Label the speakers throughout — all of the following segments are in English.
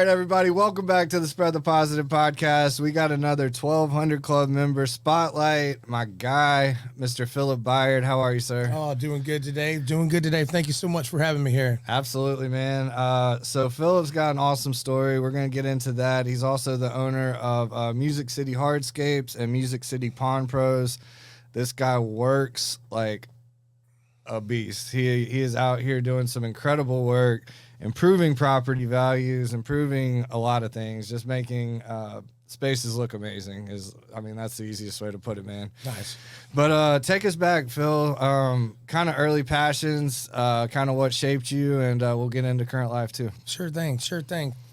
Speaker 1: right, everybody, welcome back to the Spread the Positive podcast. We got another 1,200 Club member spotlight. My guy, Mr. Phillip Byard. How are you, sir?
Speaker 2: Oh, doing good today. Doing good today. Thank you so much for having me here.
Speaker 1: Absolutely, man. So Phillip's got an awesome story. We're going to get into that. He's also the owner of Music City Hardscapes and Music City Pawn Pros. This guy works like a beast. He is out here doing some incredible work, improving property values, improving a lot of things, just making spaces look amazing. That's the easiest way to put it, man.
Speaker 2: Nice.
Speaker 1: But take us back, Phil. Kind of early passions, kind of what shaped you, and we'll get into current life too.
Speaker 2: Sure thing.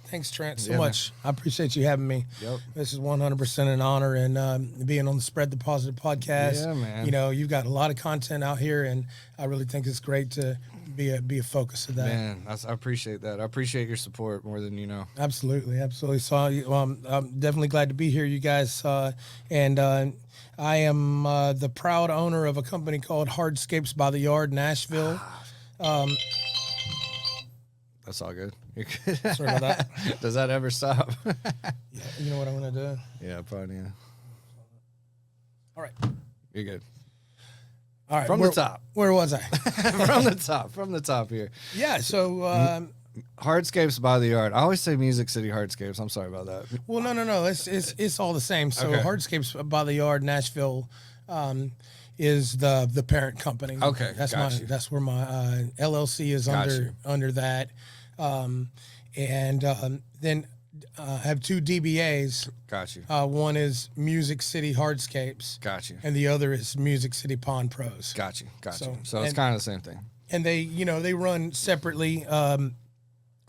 Speaker 2: Thanks, Trent, so much. Man. I appreciate you having me.
Speaker 1: Yep.
Speaker 2: This is 100% an honor, and being on the Spread the Positive podcast.
Speaker 1: Yeah, man.
Speaker 2: You know, you've got a lot of content out here, and I really think it's great to be a focus of that.
Speaker 1: Man, I appreciate that. I appreciate your support more than you know.
Speaker 2: Absolutely. So I'm definitely glad to be here, you guys. And I am the proud owner of a company called Hardscapes by the Yard, Nashville.
Speaker 1: That's all good. You're good.
Speaker 2: Sorry about that.
Speaker 1: Does that ever stop?
Speaker 2: Yeah, you know what I'm going to do?
Speaker 1: Yeah, probably. Yeah.
Speaker 2: All right.
Speaker 1: You're good.
Speaker 2: All right.
Speaker 1: From the top.
Speaker 2: Where was I?
Speaker 1: From the top here.
Speaker 2: Yeah, so...
Speaker 1: Hardscapes by the Yard. I always say Music City Hardscapes. I'm sorry about that.
Speaker 2: Well, no. It's all the same. So
Speaker 1: Okay.
Speaker 2: Hardscapes by the Yard, Nashville, is the parent company.
Speaker 1: Okay,
Speaker 2: that's
Speaker 1: got you.
Speaker 2: that's where my LLC is under that, then I have two DBAs.
Speaker 1: Got you.
Speaker 2: One is Music City Hardscapes.
Speaker 1: Got you.
Speaker 2: And the other is Music City Pawn Pros.
Speaker 1: Got you.
Speaker 2: So-
Speaker 1: So it's kind of the same thing.
Speaker 2: And they run separately.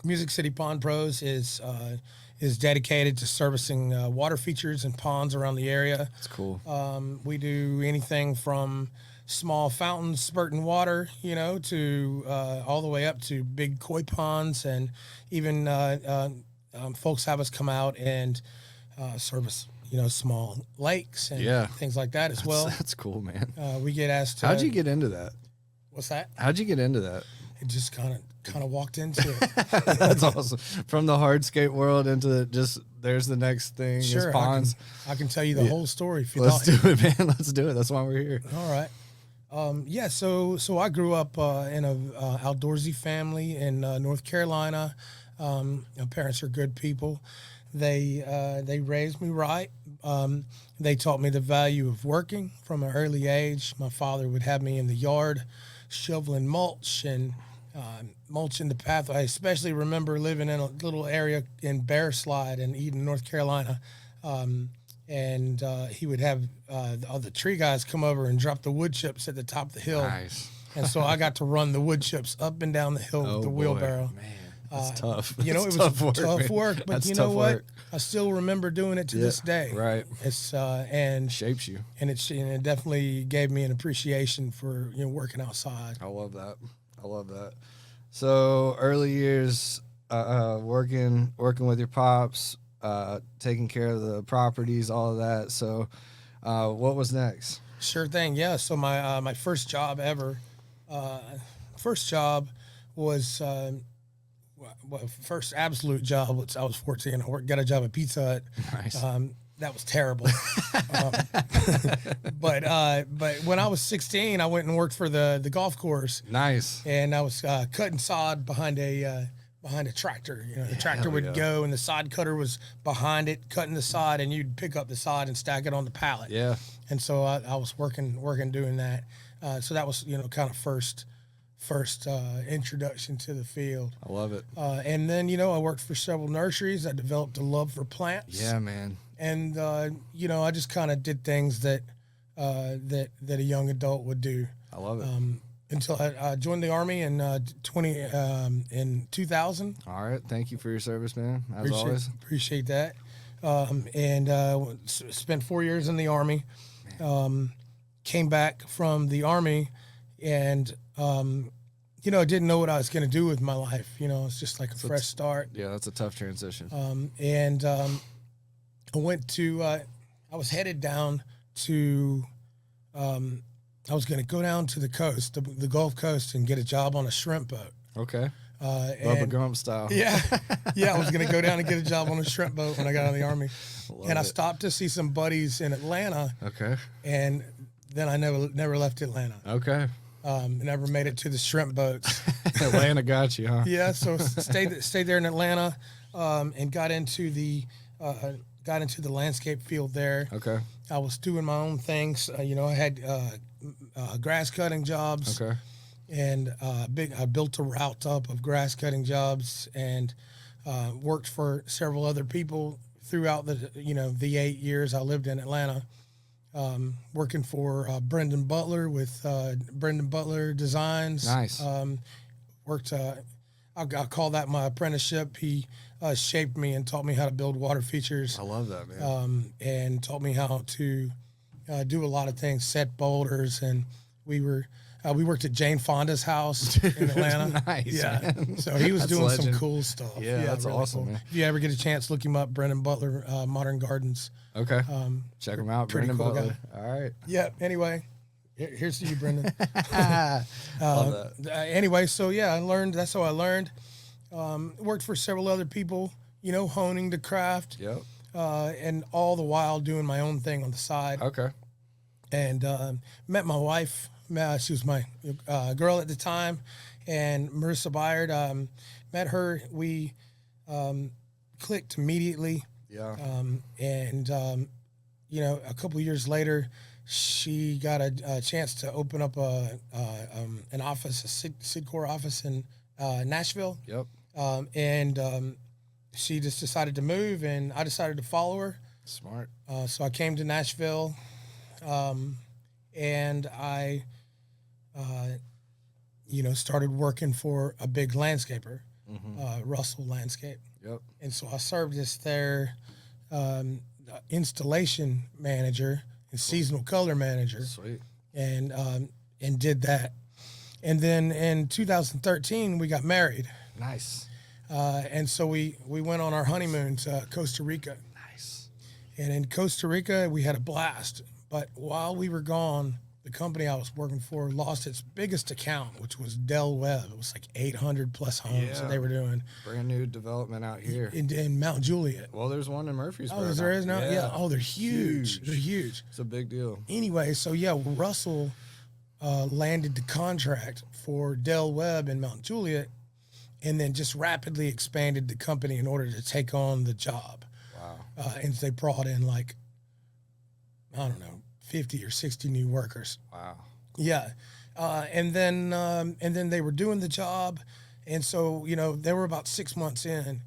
Speaker 2: Music City Pawn Pros is dedicated to servicing water features and ponds around the area.
Speaker 1: It's cool.
Speaker 2: We do anything from small fountains spurting water, to all the way up to big koi ponds, and even folks have us come out and service, small lakes and things like that as well.
Speaker 1: That's cool, man.
Speaker 2: We get asked to...
Speaker 1: How'd you get into that?
Speaker 2: What's that?
Speaker 1: How'd you get into that?
Speaker 2: It just kind of walked into it.
Speaker 1: That's awesome. From the hardscape world into just there's the next thing.
Speaker 2: Sure,
Speaker 1: is ponds.
Speaker 2: I can tell you the whole story if you
Speaker 1: Let's
Speaker 2: like.
Speaker 1: do it, man. Let's do it. That's why we're here.
Speaker 2: All right. So I grew up in a outdoorsy family in North Carolina. My parents are good people. They raised me right. They taught me the value of working from an early age. My father would have me in the yard shoveling mulch and mulching the path. I especially remember living in a little area in Bear Slide in Eden, North Carolina. And he would have all the tree guys come over and drop the wood chips at the top of the hill.
Speaker 1: Nice.
Speaker 2: And so I got to run the wood chips up and down the hill with the wheelbarrow.
Speaker 1: Man, that's tough.
Speaker 2: It was
Speaker 1: tough
Speaker 2: work, but
Speaker 1: that's
Speaker 2: you know
Speaker 1: tough
Speaker 2: what?
Speaker 1: work.
Speaker 2: I still remember doing it to this day.
Speaker 1: Right.
Speaker 2: It's and
Speaker 1: Shapes you.
Speaker 2: and it definitely gave me an appreciation for working outside.
Speaker 1: I love that. So early years, working with your pops, taking care of the properties, all of that. So, what was next?
Speaker 2: Sure thing. Yeah. So my first job ever, was. First absolute job was I was 14. I got a job at Pizza Hut.
Speaker 1: Nice.
Speaker 2: That was terrible. But when I was 16, I went and worked for the golf course.
Speaker 1: Nice.
Speaker 2: And I was cutting sod behind a tractor. The tractor would go, and the sod cutter was behind it, cutting the sod, and you'd pick up the sod and stack it on the pallet.
Speaker 1: Yeah.
Speaker 2: And so I was working doing that. So that was kind of first introduction to the field.
Speaker 1: I love it.
Speaker 2: And then I worked for several nurseries. I developed a love for plants.
Speaker 1: Yeah, man.
Speaker 2: And I just kind of did things that a young adult would do.
Speaker 1: I love it.
Speaker 2: Until I joined the Army in 2000.
Speaker 1: All right. Thank you for your service, man. As always.
Speaker 2: Appreciate that. Spent 4 years in the Army. Came back from the Army, and I didn't know what I was going to do with my life. It's just like a fresh start.
Speaker 1: Yeah, that's a tough transition.
Speaker 2: I went to, I was headed down to, I was going to go down to the coast, the Gulf Coast, and get a job on a shrimp boat.
Speaker 1: Okay. Bubba
Speaker 2: And
Speaker 1: Gump style.
Speaker 2: yeah, yeah, I was gonna go down and get a job on a shrimp boat when I got out of the Army, and I
Speaker 1: it.
Speaker 2: stopped to see some buddies in Atlanta,
Speaker 1: Okay.
Speaker 2: and then I never left Atlanta.
Speaker 1: Okay.
Speaker 2: Never made it to the shrimp boats.
Speaker 1: Atlanta got you, huh?
Speaker 2: Yeah, so stayed there in Atlanta, and got into the landscape field there.
Speaker 1: Okay.
Speaker 2: I was doing my own things. You know, I had grass cutting jobs.
Speaker 1: Okay.
Speaker 2: And I built a route up of grass cutting jobs, and worked for several other people throughout the 8 years I lived in Atlanta. Working for Brendan Butler with Brendan Butler Designs.
Speaker 1: Nice.
Speaker 2: Worked. I call that my apprenticeship. He shaped me and taught me how to build water features.
Speaker 1: I love that, man.
Speaker 2: And taught me how to do a lot of things, set boulders, and we worked at Jane Fonda's house in Atlanta.
Speaker 1: Nice.
Speaker 2: Yeah.
Speaker 1: Man.
Speaker 2: So he was
Speaker 1: That's
Speaker 2: doing
Speaker 1: legend.
Speaker 2: some cool stuff.
Speaker 1: Yeah, that's
Speaker 2: really
Speaker 1: awesome,
Speaker 2: cool.
Speaker 1: man.
Speaker 2: If you ever get a chance, look him up, Brendan Butler, Modern Gardens.
Speaker 1: Okay. Check him out,
Speaker 2: pretty
Speaker 1: Brendan
Speaker 2: cool
Speaker 1: Butler. All right.
Speaker 2: Yeah. Anyway, here's to you, Brendan.
Speaker 1: Love that.
Speaker 2: Anyway, so yeah, I learned. That's how I learned. Worked for several other people, honing the craft.
Speaker 1: Yep.
Speaker 2: And all the while doing my own thing on the side.
Speaker 1: Okay.
Speaker 2: And met my wife. She was my girl at the time, and Marissa Byard. Met her. We clicked immediately.
Speaker 1: Yeah.
Speaker 2: And a couple of years later, she got a chance to open up an office, a Sidcore office in Nashville.
Speaker 1: Yep.
Speaker 2: She just decided to move, and I decided to follow her.
Speaker 1: Smart.
Speaker 2: So I came to Nashville, and I, started working for a big landscaper, Russell Landscape.
Speaker 1: Yep.
Speaker 2: And so I served as their installation manager and seasonal color manager.
Speaker 1: Sweet.
Speaker 2: And did that. And then in 2013, we got married.
Speaker 1: Nice.
Speaker 2: And so we went on our honeymoon to Costa Rica.
Speaker 1: Nice.
Speaker 2: And in Costa Rica, we had a blast. But while we were gone, the company I was working for lost its biggest account, which was Del Webb. It was like 800 plus homes that they were doing.
Speaker 1: Brand new development out here.
Speaker 2: In Mount Juliet.
Speaker 1: Well, there's one in Murfreesboro.
Speaker 2: Oh, there is now? Yeah. Oh, they're
Speaker 1: Huge.
Speaker 2: huge. They're huge.
Speaker 1: It's a big deal.
Speaker 2: Anyway, so yeah, Russell landed the contract for Del Webb in Mount Juliet, and then just rapidly expanded the company in order to take on the job.
Speaker 1: Wow.
Speaker 2: And they brought in 50 or 60 new workers.
Speaker 1: Wow.
Speaker 2: Yeah. And then they were doing the job. And so, they were about 6 months in,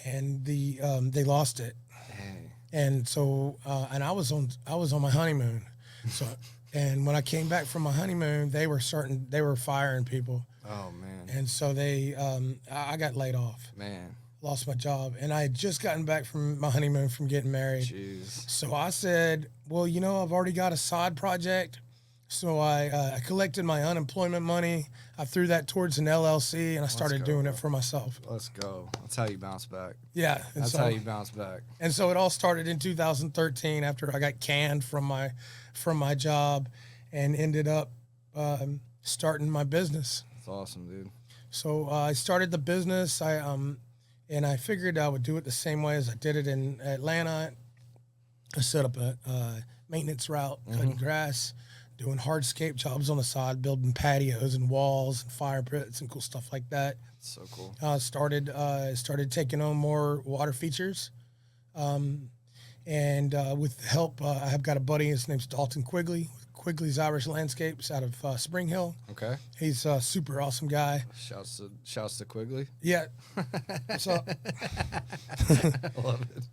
Speaker 2: and they lost it.
Speaker 1: Dang.
Speaker 2: And so, and I was on my honeymoon. So, and when I came back from my honeymoon, they were firing people.
Speaker 1: Oh, man.
Speaker 2: And so I got laid off.
Speaker 1: Man.
Speaker 2: Lost my job, and I had just gotten back from my honeymoon from getting married.
Speaker 1: Jeez.
Speaker 2: So I said, well, I've already got a side project. So I collected my unemployment money. I threw that towards an LLC, and I started doing it for myself.
Speaker 1: Let's go. That's how you bounce back.
Speaker 2: Yeah.
Speaker 1: That's how you bounce back.
Speaker 2: And so it all started in 2013 after I got canned from my job, and ended up starting my business.
Speaker 1: That's awesome, dude.
Speaker 2: So I started the business. And I figured I would do it the same way as I did it in Atlanta. I set up a maintenance route, cutting grass, doing hardscape jobs on the side, building patios and walls and fire pits and cool stuff like that.
Speaker 1: So cool.
Speaker 2: Started taking on more water features. And with the help, I have got a buddy, his name's Dalton Quigley, Quigley's Irish Landscapes out of Spring Hill.
Speaker 1: Okay.
Speaker 2: He's a super awesome guy.
Speaker 1: Shouts to Quigley.
Speaker 2: Yeah. So
Speaker 1: I love it.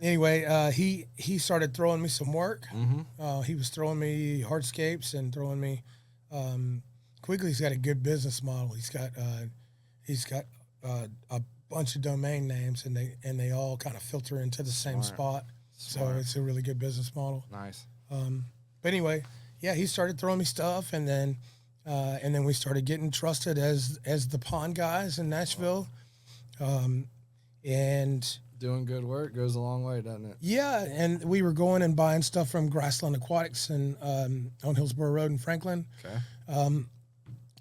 Speaker 2: Anyway, he started throwing me some work. He was throwing me hardscapes and throwing me. Quigley's got a good business model. He's got a bunch of domain names, and they all kind of filter into the same spot. So it's a really good business model.
Speaker 1: Nice.
Speaker 2: But anyway, yeah, he started throwing me stuff, and then we started getting trusted as the pond guys in Nashville, and
Speaker 1: doing good work goes a long way, doesn't it?
Speaker 2: yeah, and we were going and buying stuff from Grassland Aquatics and on Hillsborough Road in Franklin.
Speaker 1: Okay.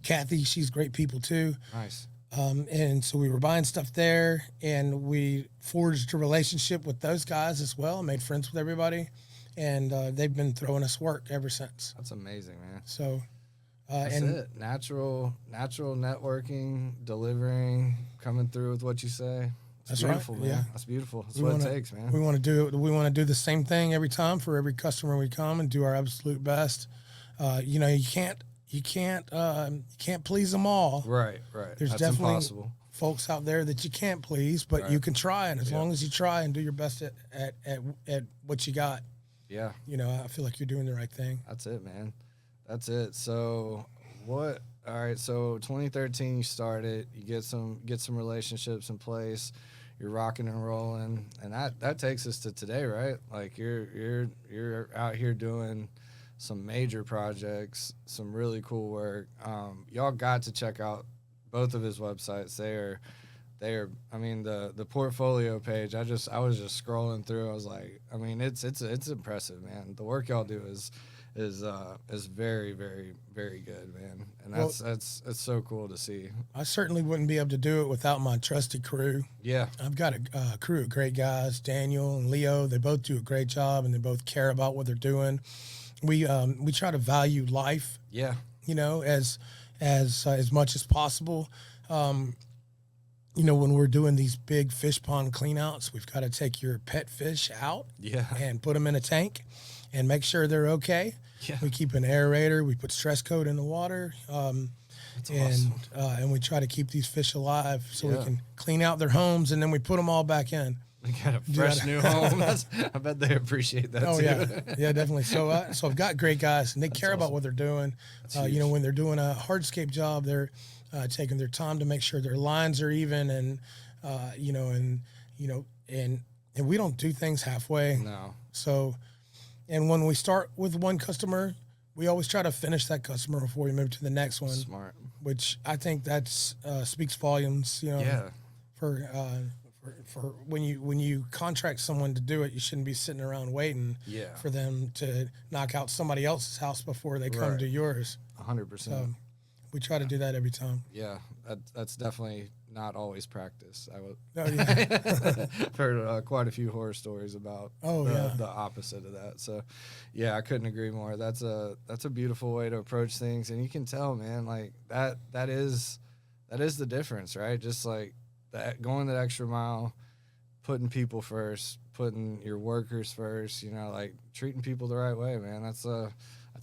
Speaker 2: Kathy, she's great people too.
Speaker 1: Nice.
Speaker 2: And so we were buying stuff there, and we forged a relationship with those guys as well, made friends with everybody, and they've been throwing us work ever since.
Speaker 1: That's amazing, man.
Speaker 2: So,
Speaker 1: That's it. Natural networking, delivering, coming through with what you say. It's beautiful, man. Yeah. That's beautiful. That's what it takes, man.
Speaker 2: We want to do the same thing every time for every customer we come, and do our absolute best. You can't please them all.
Speaker 1: Right.
Speaker 2: There's
Speaker 1: That's
Speaker 2: definitely
Speaker 1: impossible.
Speaker 2: Folks out there that you can't please, but you can try, and as long as you try and do your best at what you got, I feel like you're doing the right thing.
Speaker 1: That's it, man. That's it. So all right, so 2013 you started, you get some relationships in place, you're rocking and rolling, and that takes us to today, right? Like you're out here doing some major projects, some really cool work. Y'all got to check out both of his websites. They are I mean, the portfolio page, I was just scrolling through. I was like, I mean, it's impressive, man. The work y'all do is very, very, very good, man. And it's so cool to see.
Speaker 2: I certainly wouldn't be able to do it without my trusted crew.
Speaker 1: Yeah.
Speaker 2: I've got a crew of great guys, Daniel and Leo. They both do a great job, and they both care about what they're doing. We try to value life.
Speaker 1: Yeah.
Speaker 2: As much as possible. When we're doing these big fish pond cleanouts, we've got to take your pet fish out and put them in a tank and make sure they're okay. Yeah. We keep an aerator. We put stress coat in the water.
Speaker 1: That's awesome.
Speaker 2: And we try to keep these fish alive so we can clean out their homes, and then we put them all back in.
Speaker 1: We got a fresh new home. I bet they appreciate that too.
Speaker 2: Yeah, definitely. So I've got great guys, and they care about what they're doing. When they're doing a hardscape job, they're taking their time to make sure their lines are even, and we don't do things halfway.
Speaker 1: No.
Speaker 2: So, and when we start with one customer, we always try to finish that customer before we move to the next one.
Speaker 1: Smart.
Speaker 2: Which I think that's speaks volumes. For when you contract someone to do it, you shouldn't be sitting around waiting for them to knock out somebody else's house before they come to yours.
Speaker 1: 100%.
Speaker 2: So we try to do that every time.
Speaker 1: Yeah, that's definitely not always practice.
Speaker 2: I've
Speaker 1: heard quite a few horror stories about the opposite of that. So, yeah, I couldn't agree more. That's a beautiful way to approach things, and you can tell, man, like that is the difference, right? Just like that, going that extra mile, putting people first, putting your workers first, like treating people the right way, man. That's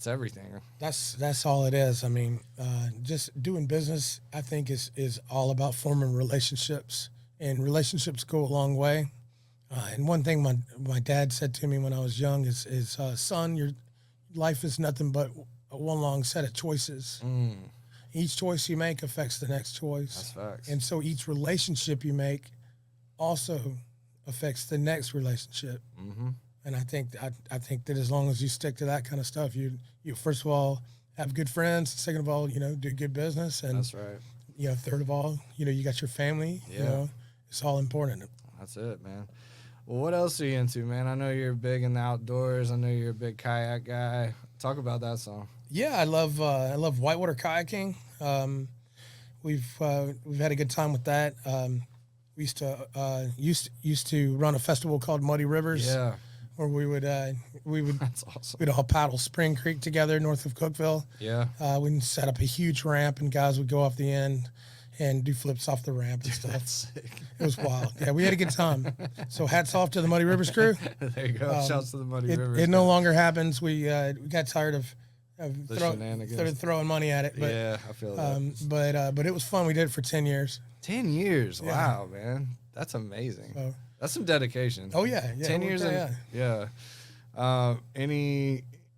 Speaker 1: everything.
Speaker 2: That's all it is. I mean, just doing business, I think is all about forming relationships, and relationships go a long way. And one thing my dad said to me when I was young is son, your life is nothing but one long set of choices. Each choice you make affects the next choice.
Speaker 1: That's facts.
Speaker 2: And so each relationship you make also affects the next relationship. Mm-hmm. And I think that as long as you stick to that kind of stuff, you first of all have good friends. Second of all, do good business. And
Speaker 1: that's right.
Speaker 2: Third of all, you got your family.
Speaker 1: Yeah.
Speaker 2: It's all important.
Speaker 1: That's it, man. Well, what else are you into, man? I know you're big in the outdoors. I know you're a big kayak guy. Talk about that song.
Speaker 2: Yeah, I love whitewater kayaking. We've had a good time with that. We used to run a festival called Muddy Rivers.
Speaker 1: Yeah.
Speaker 2: Where we would
Speaker 1: That's awesome.
Speaker 2: We'd all paddle Spring Creek together north of Cookeville.
Speaker 1: Yeah.
Speaker 2: We'd set up a huge ramp, and guys would go off the end and do flips off the ramp and stuff.
Speaker 1: That's sick.
Speaker 2: It was wild. Yeah, we had a good time. So hats off to the Muddy Rivers crew.
Speaker 1: There you go. Shouts to the Muddy Rivers.
Speaker 2: It no longer happens. We got tired of
Speaker 1: started
Speaker 2: throwing money at it. But,
Speaker 1: yeah, I feel that.
Speaker 2: But it was fun. We did it for 10 years.
Speaker 1: 10 years. Yeah. Wow, man. That's amazing.
Speaker 2: So,
Speaker 1: that's some dedication.
Speaker 2: Oh, yeah.
Speaker 1: 10 years.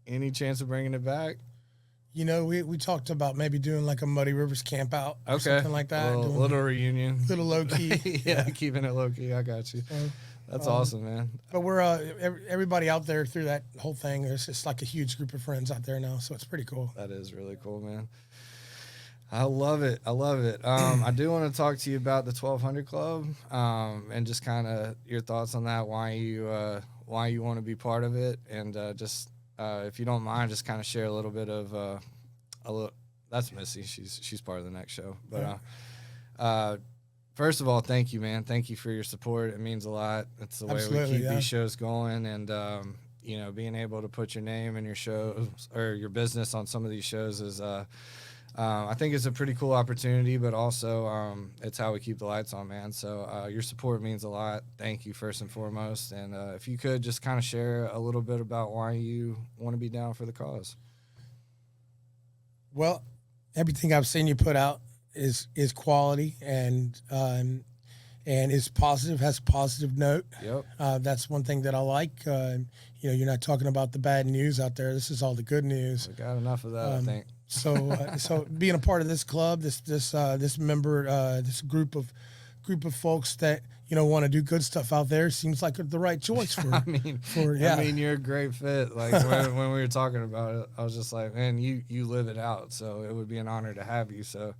Speaker 1: Any chance of bringing it back?
Speaker 2: We talked about maybe doing like a Muddy Rivers camp out or something like that.
Speaker 1: A little reunion.
Speaker 2: Little low key.
Speaker 1: Yeah, keeping it low key. I got you. That's awesome, man.
Speaker 2: But we're everybody out there through that whole thing. There's just like a huge group of friends out there now, so it's pretty cool.
Speaker 1: That is really cool, man. I love it. I do want to talk to you about the 1200 Club, and just kind of your thoughts on that. Why you want to be part of it, and just if you don't mind, just kind of share a little bit of that's Missy. She's part of the next show, but First of all, thank you, man. Thank you for your support. It means a lot. It's the way
Speaker 2: Absolutely,
Speaker 1: we keep
Speaker 2: yeah.
Speaker 1: these shows going, and you know, being able to put your name and your show or your business on some of these shows is, I think, it's a pretty cool opportunity. But also, it's how we keep the lights on, man. So your support means a lot. Thank you first and foremost. And if you could just kind of share a little bit about why you want to be down for the cause.
Speaker 2: Well, everything I've seen you put out is quality and is positive, has a positive note.
Speaker 1: Yep.
Speaker 2: That's one thing that I like. You know, you're not talking about the bad news out there. This is all the good news.
Speaker 1: We got enough of that, I think.
Speaker 2: So being a part of this club, this member, this group of folks that, you know, want to do good stuff out there seems like the right choice for.
Speaker 1: I mean,
Speaker 2: yeah.
Speaker 1: I mean, you're a great fit. Like when we were talking about it, I was just like, man, you live it out. So it would be an honor to have you. So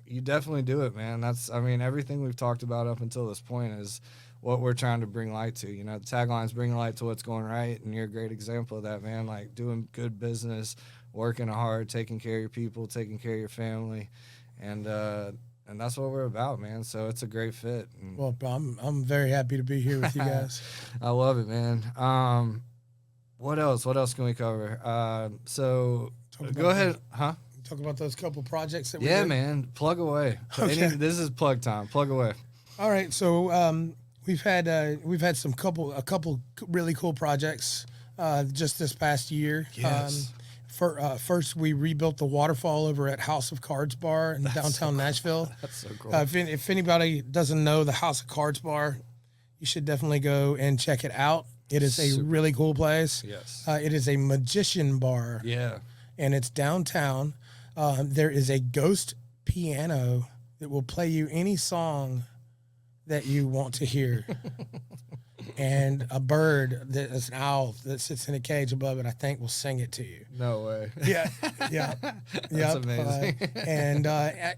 Speaker 1: you definitely do it, man. I mean, everything we've talked about up until this point is what we're trying to bring light to. You know, the tagline is bring light to what's going right, and you're a great example of that, man. Like doing good business, working hard, taking care of your people, taking care of your family, and that's what we're about, man. So it's a great fit. And
Speaker 2: Well, I'm very happy to be here with you guys.
Speaker 1: I love it, man. What else? What else can we cover? So go ahead, huh?
Speaker 2: Talk about those couple projects that we
Speaker 1: Yeah,
Speaker 2: did.
Speaker 1: man. Plug away.
Speaker 2: Okay.
Speaker 1: This is plug time. Plug away.
Speaker 2: All right, so we've had a couple really cool projects just this past year.
Speaker 1: Yes.
Speaker 2: First, we rebuilt the waterfall over at House of Cards Bar in downtown Nashville.
Speaker 1: That's so cool.
Speaker 2: If anybody doesn't know the House of Cards Bar, you should definitely go and check it out. It is a really cool place.
Speaker 1: Yes.
Speaker 2: It is a magician bar.
Speaker 1: Yeah.
Speaker 2: And it's downtown. There is a ghost piano that will play you any song that you want to hear. And a bird that is an owl that sits in a cage above it, I think, will sing it to you.
Speaker 1: No way.
Speaker 2: Yeah.
Speaker 1: That's amazing.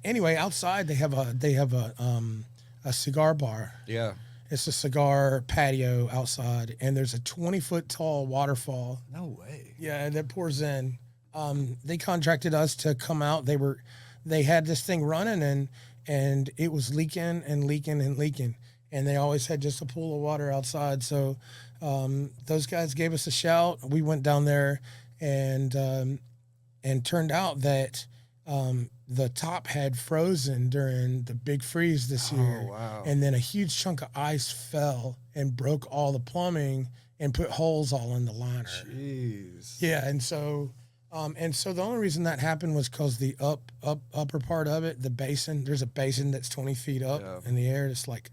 Speaker 2: Anyway, outside they have a cigar bar.
Speaker 1: Yeah.
Speaker 2: It's a cigar patio outside, and there's a 20-foot tall waterfall.
Speaker 1: No way.
Speaker 2: Yeah, that pours in. They contracted us to come out. They had this thing running and it was leaking, and they always had just a pool of water outside. So those guys gave us a shout. We went down there and turned out that the top had frozen during the big freeze this year.
Speaker 1: Oh, wow.
Speaker 2: And then a huge chunk of ice fell and broke all the plumbing and put holes all in the liner.
Speaker 1: Jeez.
Speaker 2: Yeah, and so the only reason that happened was because the upper part of it, the basin, there's a basin that's 20 feet up in the air. It's like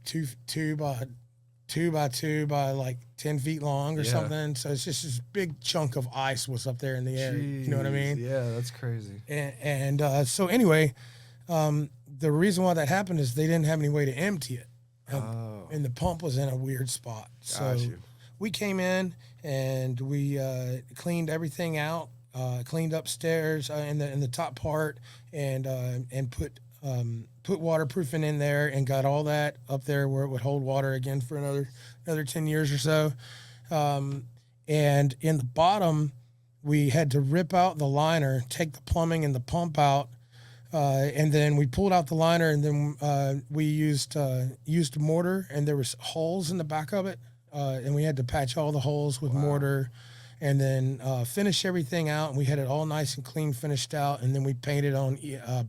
Speaker 2: 2 by 2 by like 10 feet long or something. So it's just this big chunk of ice was up there in the air.
Speaker 1: Jeez.
Speaker 2: You know what I mean?
Speaker 1: Yeah, that's crazy.
Speaker 2: And so anyway, the reason why that happened is they didn't have any way to empty it. And the pump was in a weird spot. So we came in and we cleaned everything out, cleaned upstairs in the top part, and put waterproofing in there and got all that up there where it would hold water again for another 10 years or so. And in the bottom, we had to rip out the liner, take the plumbing and the pump out, and then we pulled out the liner, and then we used mortar, and there was holes in the back of it, and we had to patch all the holes with mortar, and then finish everything out. And we had it all nice and clean, finished out, and then we painted on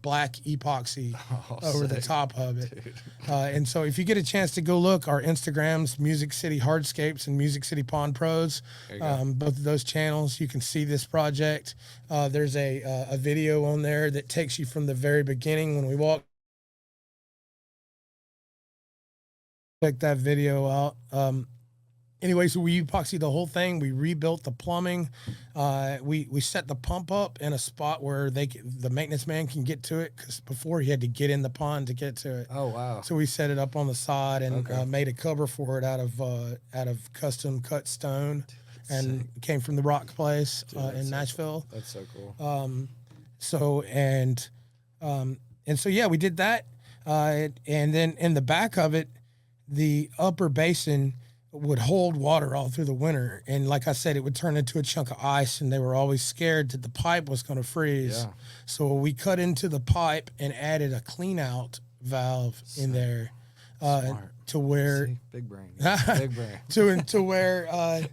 Speaker 2: black epoxy over the top of it. And so if you get a chance to go look, our Instagrams, Music City Hardscapes and Music City Pond Pros, both of those channels, you can see this project. There's a video on there that takes you from the very beginning when we walked. Check that video out. Anyway, so we epoxied the whole thing. We rebuilt the plumbing. We set the pump up in a spot where the maintenance man can get to it, because before he had to get in the pond to get to it.
Speaker 1: Oh, wow.
Speaker 2: So we set it up on the side and made a cover for it out of custom cut stone, and sick. Came from the Rock Place in Nashville.
Speaker 1: That's so cool.
Speaker 2: So yeah, we did that, and then in the back of it, the upper basin would hold water all through the winter. And like I said, it would turn into a chunk of ice, and they were always scared that the pipe was going to freeze.
Speaker 1: Yeah.
Speaker 2: So we cut into the pipe and added a clean out valve in there
Speaker 1: Smart.
Speaker 2: to where
Speaker 1: See? Big brain. Big brain.
Speaker 2: to where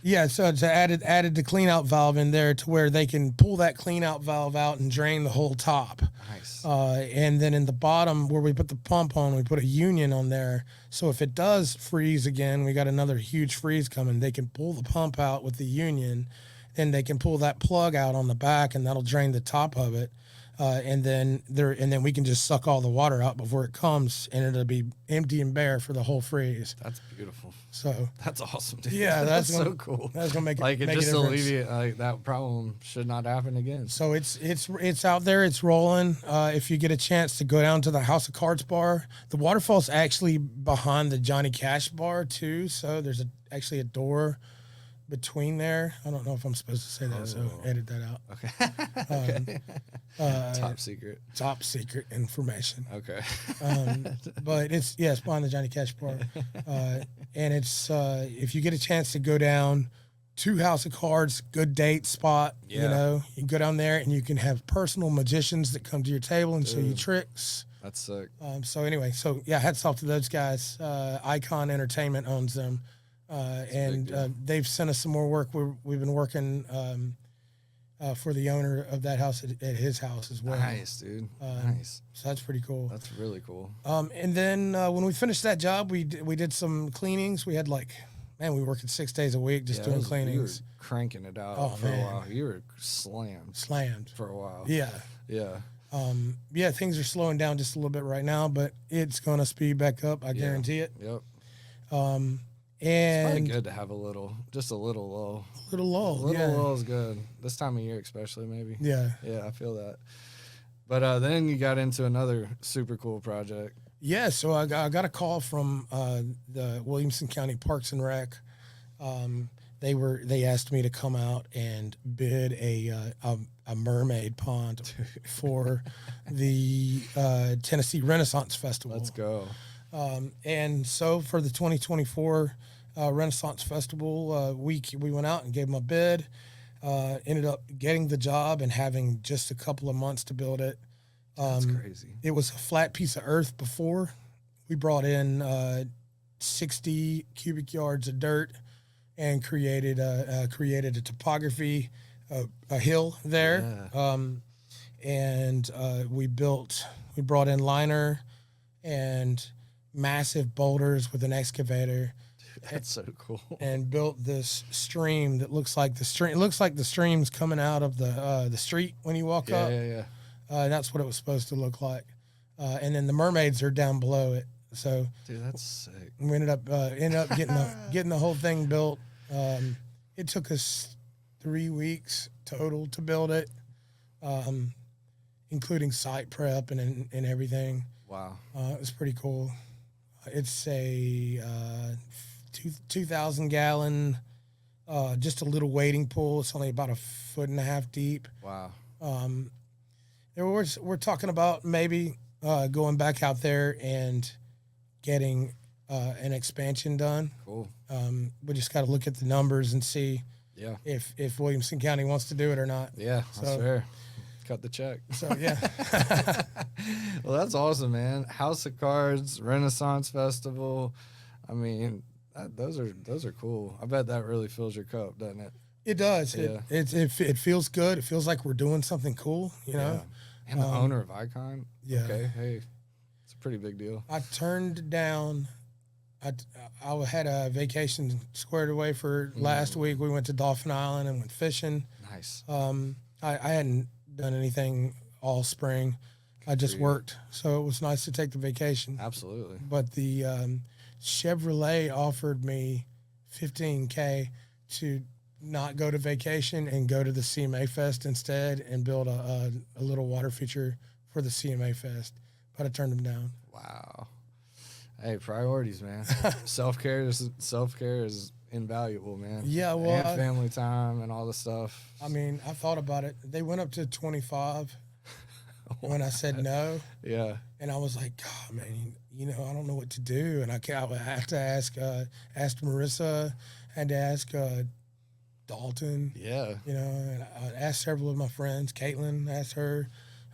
Speaker 2: yeah, so it's added the clean out valve in there to where they can pull that clean out valve out and drain the whole top.
Speaker 1: Nice.
Speaker 2: And then in the bottom where we put the pump on, we put a union on there. So if it does freeze again, we got another huge freeze coming. They can pull the pump out with the union, then they can pull that plug out on the back, and that'll drain the top of it. And then we can just suck all the water out before it comes, and it'll be empty and bare for the whole freeze.
Speaker 1: That's beautiful.
Speaker 2: So
Speaker 1: That's awesome, dude.
Speaker 2: yeah,
Speaker 1: that's
Speaker 2: gonna,
Speaker 1: so cool.
Speaker 2: That's gonna make it
Speaker 1: Like it
Speaker 2: make
Speaker 1: just
Speaker 2: a difference.
Speaker 1: alleviate like that problem should not happen again.
Speaker 2: So it's out there, it's rolling. If you get a chance to go down to the House of Cards bar, the waterfall's actually behind the Johnny Cash bar too. So there's actually a door between there. I don't know if I'm supposed to say that, so edit that out.
Speaker 1: Okay. Top secret.
Speaker 2: Top secret information.
Speaker 1: Okay.
Speaker 2: But it's behind the Johnny Cash bar, and it's if you get a chance to go down to House of Cards, good date spot.
Speaker 1: Yeah.
Speaker 2: You know, you go down there and you can have personal magicians that come to your table and show you tricks.
Speaker 1: That's sick.
Speaker 2: So anyway, hats off to those guys. Icon Entertainment owns them. And they've sent us some more work. We've been working for the owner of that house at his house as well.
Speaker 1: Nice, dude. Nice.
Speaker 2: So that's pretty cool.
Speaker 1: That's really cool.
Speaker 2: And then when we finished that job, we did some cleanings. We had we were working 6 days a week just doing cleanings.
Speaker 1: You were cranking it out for a while. You were slammed for a while.
Speaker 2: Yeah.
Speaker 1: Yeah.
Speaker 2: Things are slowing down just a little bit right now, but it's going to speed back up. I guarantee it.
Speaker 1: Yep.
Speaker 2: And
Speaker 1: it's probably good to have a little lull.
Speaker 2: Little lull.
Speaker 1: Lull is good. This time of year especially, maybe.
Speaker 2: Yeah.
Speaker 1: Yeah, I feel that. But then you got into another super cool project.
Speaker 2: Yeah, so I got a call from the Williamson County Parks and Rec. They asked me to come out and bid a mermaid pond for the Tennessee Renaissance Festival.
Speaker 1: Let's go.
Speaker 2: And so for the 2024 Renaissance Festival, we went out and gave them a bid. Ended up getting the job and having just a couple of months to build it.
Speaker 1: That's crazy.
Speaker 2: It was a flat piece of earth before. We brought in 60 cubic yards of dirt and created a topography, a hill there.
Speaker 1: Yeah.
Speaker 2: And we brought in liner and massive boulders with an excavator.
Speaker 1: Dude, that's so cool.
Speaker 2: And built this stream that looks like the stream. It looks like the stream's coming out of the street when you walk up.
Speaker 1: Yeah.
Speaker 2: That's what it was supposed to look like. And then the mermaids are down below it. So,
Speaker 1: dude, that's sick.
Speaker 2: We ended up getting the whole thing built. It took us 3 weeks total to build it, including site prep and everything.
Speaker 1: Wow.
Speaker 2: It was pretty cool. It's a 2,000 gallon, just a little wading pool. It's only about 1.5 feet deep.
Speaker 1: Wow.
Speaker 2: We're talking about maybe going back out there and getting an expansion done.
Speaker 1: Cool.
Speaker 2: We just got to look at the numbers and see if Williamson County wants to do it or not.
Speaker 1: Yeah, that's fair. Cut the check.
Speaker 2: So, yeah.
Speaker 1: Well, that's awesome, man. House of Cards, Renaissance Festival. I mean, those are cool. I bet that really fills your cup, doesn't it?
Speaker 2: It does.
Speaker 1: Yeah.
Speaker 2: It feels good. It feels like we're doing something cool, you know?
Speaker 1: Yeah. And the owner of Icon.
Speaker 2: Yeah.
Speaker 1: Okay, hey, it's a pretty big deal.
Speaker 2: I turned down. I had a vacation squared away for last week. We went to Dolphin Island and went fishing.
Speaker 1: Nice.
Speaker 2: I hadn't done anything all spring. I just worked, so it was nice to take the vacation.
Speaker 1: Absolutely.
Speaker 2: But the Chevrolet offered me $15K to not go to vacation and go to the CMA Fest instead and build a little water feature for the CMA Fest. But I turned them down.
Speaker 1: Wow. Hey, priorities, man. Self-care is invaluable, man.
Speaker 2: Yeah, well,
Speaker 1: and family time and all the stuff.
Speaker 2: I mean, I thought about it. They went up to 25 when I said no.
Speaker 1: Yeah.
Speaker 2: And I was like, God, man, you know, I don't know what to do. And I had to ask, asked Marissa, had to ask Dalton.
Speaker 1: Yeah.
Speaker 2: You know, and I asked several of my friends. Caitlin, asked her.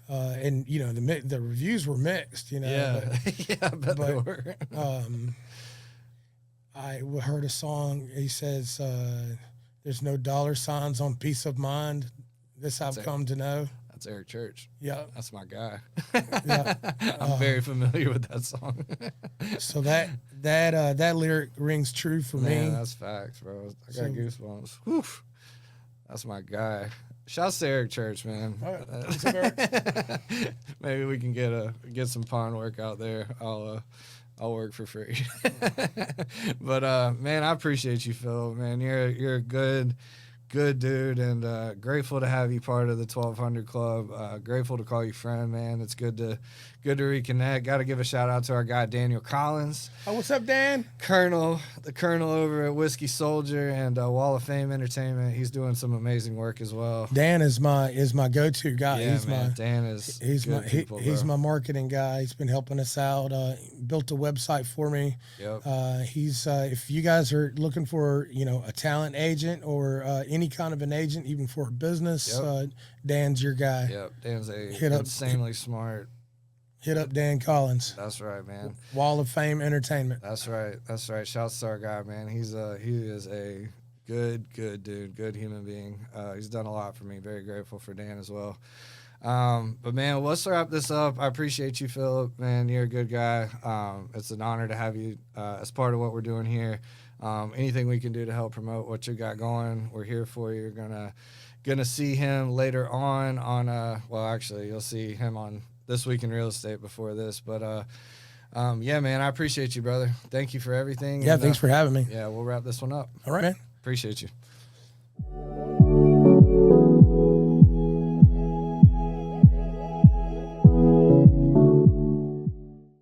Speaker 2: And you know the reviews were mixed, you know.
Speaker 1: Yeah,
Speaker 2: But,
Speaker 1: yeah, I bet they were.
Speaker 2: I heard a song. He says, "There's no dollar signs on peace of mind. This I've come to know."
Speaker 1: That's Eric Church.
Speaker 2: Yeah,
Speaker 1: that's my guy.
Speaker 2: Yeah.
Speaker 1: I'm very familiar with that song.
Speaker 2: So that lyric rings true for
Speaker 1: Man,
Speaker 2: me.
Speaker 1: that's facts, bro. I got goosebumps. Whew. That's my guy. Shouts to Eric Church, man. Maybe we can get some pond work out there. I'll work for free. But man, I appreciate you, Phil. Man, you're a good dude, and grateful to have you part of the 1200 Club. Grateful to call you friend, man. It's good to reconnect. Got to give a shout out to our guy Daniel Collins.
Speaker 2: Oh, what's up, Dan?
Speaker 1: The Colonel over at Whiskey Soldier and Wall of Fame Entertainment. He's doing some amazing work as well.
Speaker 2: Dan is my go-to guy.
Speaker 1: Yeah,
Speaker 2: he's
Speaker 1: man. Dan is
Speaker 2: he's my marketing guy. He's been helping us out. Built a website for me.
Speaker 1: Yep.
Speaker 2: He's if you guys are looking for a talent agent or any kind of an agent, even for a business, Dan's your guy.
Speaker 1: Yep. Dan's insanely smart.
Speaker 2: Hit up Dan Collins.
Speaker 1: That's right, man.
Speaker 2: Wall of Fame Entertainment.
Speaker 1: That's right. Shouts to our guy, man. He is a good dude, good human being. He's done a lot for me. Very grateful for Dan as well. But man, let's wrap this up. I appreciate you, Phillip. Man, you're a good guy. It's an honor to have you as part of what we're doing here. Anything we can do to help promote what you got going, we're here for you. You're gonna see him later on well, actually, you'll see him on This Week in Real Estate before this. But yeah, man, I appreciate you, brother. Thank you for everything.
Speaker 2: Yeah, thanks for having me.
Speaker 1: Yeah, we'll wrap this one up.
Speaker 2: All right, man.
Speaker 1: Appreciate you.